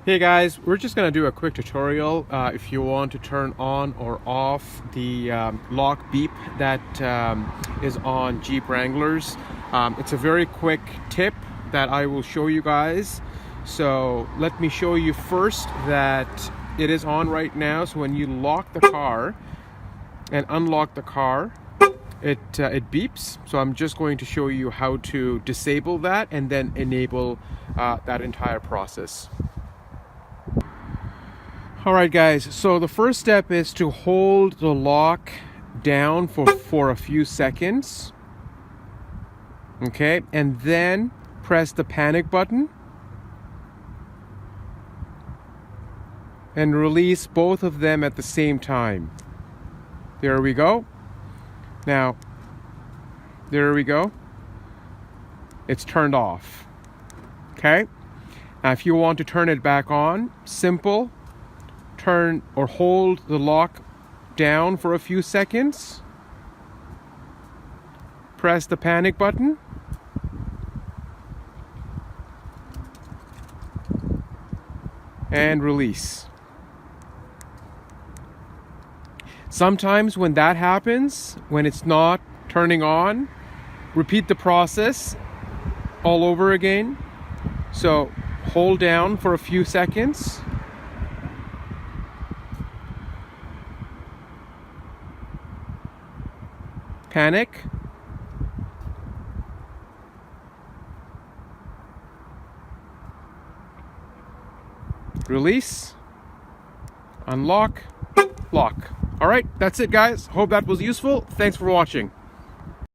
Hey guys, we're just going to do a quick tutorial if you want to turn on or off the lock beep that is on Jeep Wranglers. It's a very quick tip that I will show you guys. So let me show you first that it is on right now. So when you lock the car and unlock the car, it beeps. So I'm just going to show you how to disable that and then enable that entire process. Alright guys, so the first step is to hold the lock down for a few seconds. Okay, and then press the panic button and release both of them at the same time. There we go. Now, there we go. It's turned off. Okay, now if you want to turn it back on, simple. Turn or hold the lock down for a few seconds. Press the panic button. And release. Sometimes when that happens, when it's not turning on, repeat the process all over again. So hold down for a few seconds. Panic. Release. Unlock. Lock. All right, that's it guys. Hope that was useful. Thanks for watching.